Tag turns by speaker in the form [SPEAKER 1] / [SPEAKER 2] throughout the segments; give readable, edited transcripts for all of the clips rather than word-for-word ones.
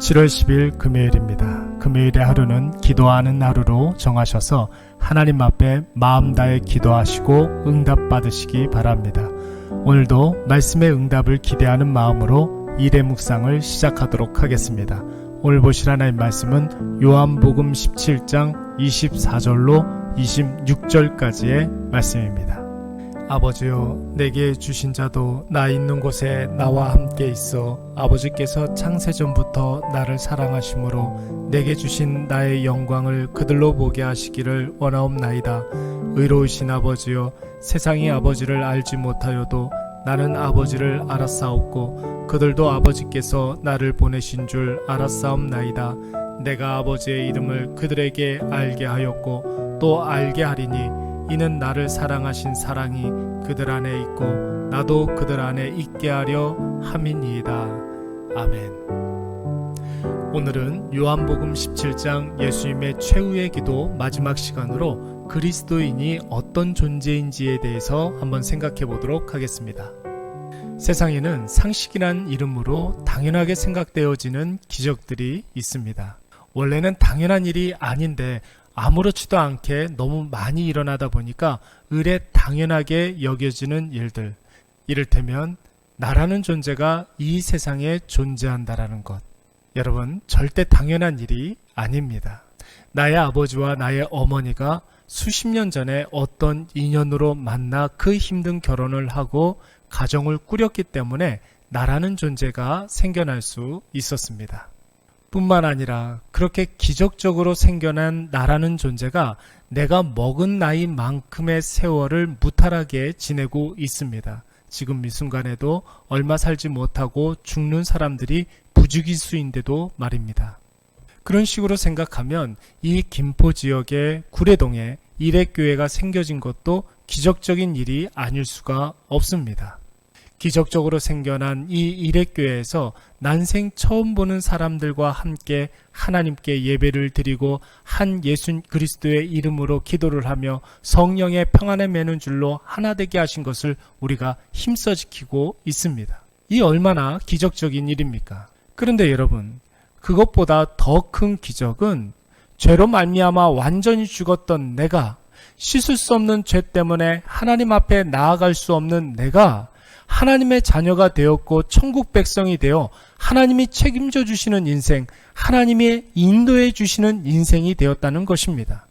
[SPEAKER 1] 7월 10일 금요일입니다. 금요일의 하루는 기도하는 하루로 정하셔서 하나님 앞에 마음 다해 기도하시고 응답받으시기 바랍니다. 오늘도 말씀의 응답을 기대하는 마음으로 일의 묵상을 시작하도록 하겠습니다. 오늘 보실 하나님 말씀은 요한복음 17장 24절로 26절까지의 말씀입니다. 아버지여, 내게 주신 자도 나 있는 곳에 나와 함께 있어 아버지께서 창세전부터 나를 사랑하심으로 내게 주신 나의 영광을 그들로 보게 하시기를 원하옵나이다. 의로우신 아버지여, 세상이 아버지를 알지 못하여도 나는 아버지를 알았사옵고 그들도 아버지께서 나를 보내신 줄 알았사옵나이다. 내가 아버지의 이름을 그들에게 알게 하였고 또 알게 하리니 이는 나를 사랑하신 사랑이 그들 안에 있고 나도 그들 안에 있게 하려 함이니이다. 아멘. 오늘은 요한복음 17장 예수님의 최후의 기도 마지막 시간으로 그리스도인이 어떤 존재인지에 대해서 한번 생각해 보도록 하겠습니다. 세상에는 상식이란 이름으로 당연하게 생각되어지는 기적들이 있습니다. 원래는 당연한 일이 아닌데 아무렇지도 않게 너무 많이 일어나다 보니까 의례 당연하게 여겨지는 일들, 이를테면 나라는 존재가 이 세상에 존재한다라는 것. 여러분, 절대 당연한 일이 아닙니다. 나의 아버지와 나의 어머니가 수십 년 전에 어떤 인연으로 만나 그 힘든 결혼을 하고 가정을 꾸렸기 때문에 나라는 존재가 생겨날 수 있었습니다. 뿐만 아니라 그렇게 기적적으로 생겨난 나라는 존재가 내가 먹은 나이만큼의 세월을 무탈하게 지내고 있습니다. 지금 이 순간에도 얼마 살지 못하고 죽는 사람들이 부지기수인데도 말입니다. 그런 식으로 생각하면 이 김포 지역의 구례동에 일회교회가 생겨진 것도 기적적인 일이 아닐 수가 없습니다. 기적적으로 생겨난 이 일회교회에서 난생 처음 보는 사람들과 함께 하나님께 예배를 드리고 한 예수 그리스도의 이름으로 기도를 하며 성령의 평안에 매는 줄로 하나 되게 하신 것을 우리가 힘써 지키고 있습니다. 이 얼마나 기적적인 일입니까? 그런데 여러분, 그것보다 더 큰 기적은 죄로 말미암아 완전히 죽었던 내가, 씻을 수 없는 죄 때문에 하나님 앞에 나아갈 수 없는 내가 하나님의 자녀가 되었고 천국 백성이 되어 하나님이 책임져 주시는 인생, 하나님이 인도해 주시는 인생이 되었다는 것입니다.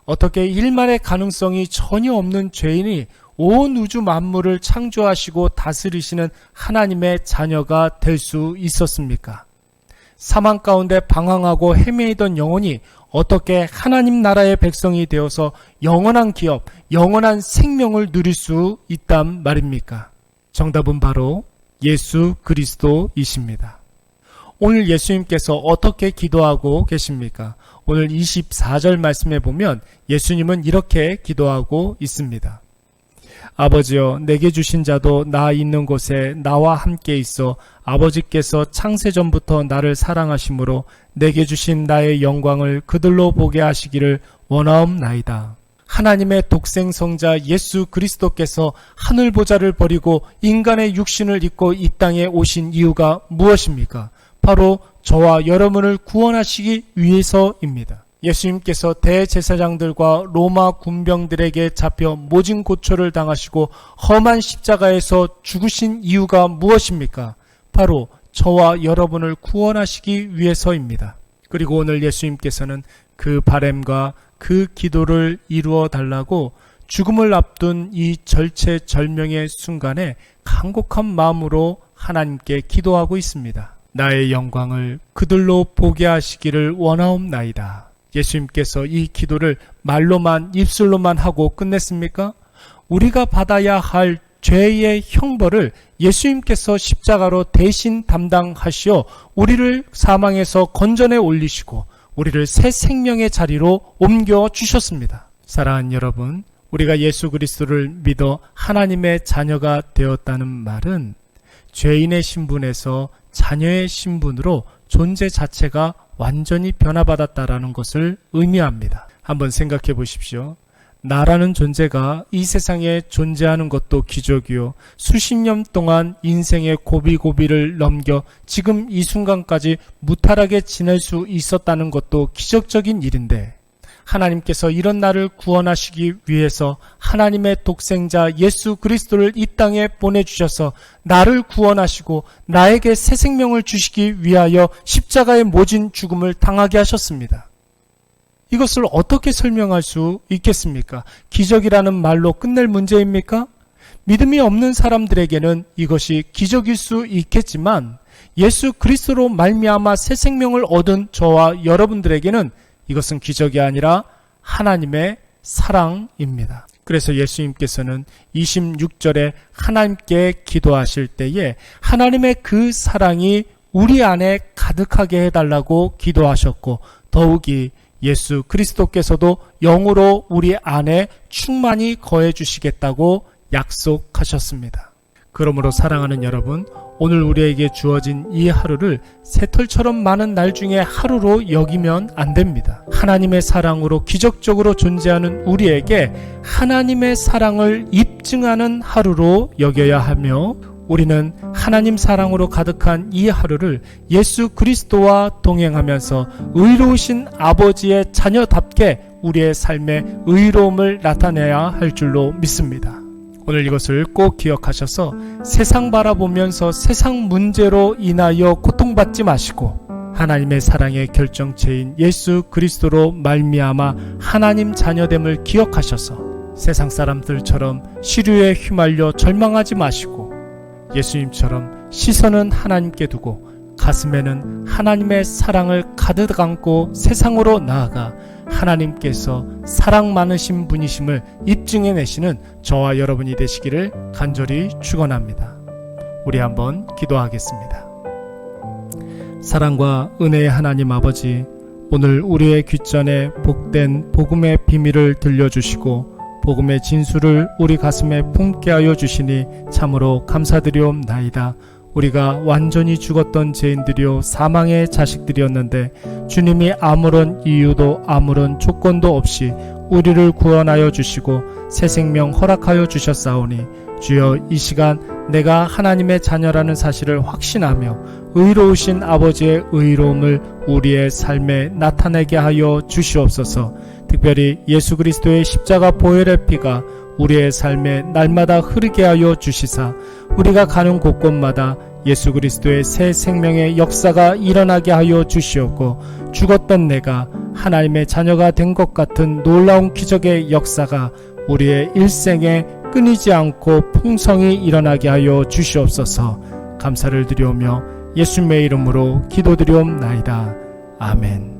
[SPEAKER 1] 어떻게 일말의 가능성이 전혀 없는 죄인이 온 우주 만물을 창조하시고 다스리시는 하나님의 자녀가 될 수 있었습니까? 사망 가운데 방황하고 헤매이던 영혼이 어떻게 하나님 나라의 백성이 되어서 영원한 기업, 영원한 생명을 누릴 수 있단 말입니까? 정답은 바로 예수 그리스도이십니다. 오늘 예수님께서 어떻게 기도하고 계십니까? 오늘 24절 말씀에 보면 예수님은 이렇게 기도하고 있습니다. 아버지여, 내게 주신 자도 나 있는 곳에 나와 함께 있어 아버지께서 창세전부터 나를 사랑하심으로 내게 주신 나의 영광을 그들로 보게 하시기를 원하옵나이다. 하나님의 독생성자 예수 그리스도께서 하늘 보좌를 버리고 인간의 육신을 입고 이 땅에 오신 이유가 무엇입니까? 바로 저와 여러분을 구원하시기 위해서입니다. 예수님께서 대제사장들과 로마 군병들에게 잡혀 모진 고초를 당하시고 험한 십자가에서 죽으신 이유가 무엇입니까? 바로 저와 여러분을 구원하시기 위해서입니다. 그리고 오늘 예수님께서는 그 바람과 그 기도를 이루어 달라고 죽음을 앞둔 이 절체절명의 순간에 간곡한 마음으로 하나님께 기도하고 있습니다. 나의 영광을 그들로 보게 하시기를 원하옵나이다. 예수님께서 이 기도를 말로만, 입술로만 하고 끝냈습니까? 우리가 받아야 할 죄의 형벌을 예수님께서 십자가로 대신 담당하시어 우리를 사망에서 건져내 올리시고 우리를 새 생명의 자리로 옮겨 주셨습니다. 사랑하는 여러분, 우리가 예수 그리스도를 믿어 하나님의 자녀가 되었다는 말은 죄인의 신분에서 자녀의 신분으로 존재 자체가 완전히 변화받았다라는 것을 의미합니다. 한번 생각해 보십시오. 나라는 존재가 이 세상에 존재하는 것도 기적이요. 수십 년 동안 인생의 고비고비를 넘겨 지금 이 순간까지 무탈하게 지낼 수 있었다는 것도 기적적인 일인데, 하나님께서 이런 나를 구원하시기 위해서 하나님의 독생자 예수 그리스도를 이 땅에 보내주셔서 나를 구원하시고 나에게 새 생명을 주시기 위하여 십자가의 모진 죽음을 당하게 하셨습니다. 이것을 어떻게 설명할 수 있겠습니까? 기적이라는 말로 끝낼 문제입니까? 믿음이 없는 사람들에게는 이것이 기적일 수 있겠지만 예수 그리스도로 말미암아 새 생명을 얻은 저와 여러분들에게는 이것은 기적이 아니라 하나님의 사랑입니다. 그래서 예수님께서는 26절에 하나님께 기도하실 때에 하나님의 그 사랑이 우리 안에 가득하게 해달라고 기도하셨고, 더욱이 예수 그리스도께서도 영으로 우리 안에 충만히 거해 주시겠다고 약속하셨습니다. 그러므로 사랑하는 여러분, 오늘 우리에게 주어진 이 하루를 새털처럼 많은 날 중에 하루로 여기면 안 됩니다. 하나님의 사랑으로 기적적으로 존재하는 우리에게 하나님의 사랑을 입증하는 하루로 여겨야 하며, 우리는 하나님 사랑으로 가득한 이 하루를 예수 그리스도와 동행하면서 의로우신 아버지의 자녀답게 우리의 삶의 의로움을 나타내야 할 줄로 믿습니다. 오늘 이것을 꼭 기억하셔서 세상 바라보면서 세상 문제로 인하여 고통받지 마시고, 하나님의 사랑의 결정체인 예수 그리스도로 말미암아 하나님 자녀됨을 기억하셔서 세상 사람들처럼 시류에 휘말려 절망하지 마시고, 예수님처럼 시선은 하나님께 두고 가슴에는 하나님의 사랑을 가득 안고 세상으로 나아가 하나님께서 사랑 많으신 분이심을 입증해내시는 저와 여러분이 되시기를 간절히 축원합니다. 우리 한번 기도하겠습니다. 사랑과 은혜의 하나님 아버지, 오늘 우리의 귓전에 복된 복음의 비밀을 들려주시고 복음의 진수를 우리 가슴에 품게 하여 주시니 참으로 감사드리옵나이다. 우리가 완전히 죽었던 죄인들이요 사망의 자식들이었는데 주님이 아무런 이유도 아무런 조건도 없이 우리를 구원하여 주시고 새 생명 허락하여 주셨사오니, 주여 이 시간 내가 하나님의 자녀라는 사실을 확신하며 의로우신 아버지의 의로움을 우리의 삶에 나타내게 하여 주시옵소서. 특별히 예수 그리스도의 십자가 보혈의 피가 우리의 삶에 날마다 흐르게 하여 주시사 우리가 가는 곳곳마다 예수 그리스도의 새 생명의 역사가 일어나게 하여 주시옵고, 죽었던 내가 하나님의 자녀가 된 것 같은 놀라운 기적의 역사가 우리의 일생에 끊이지 않고 풍성히 일어나게 하여 주시옵소서. 감사를 드리오며 예수님의 이름으로 기도드리옵나이다. 아멘.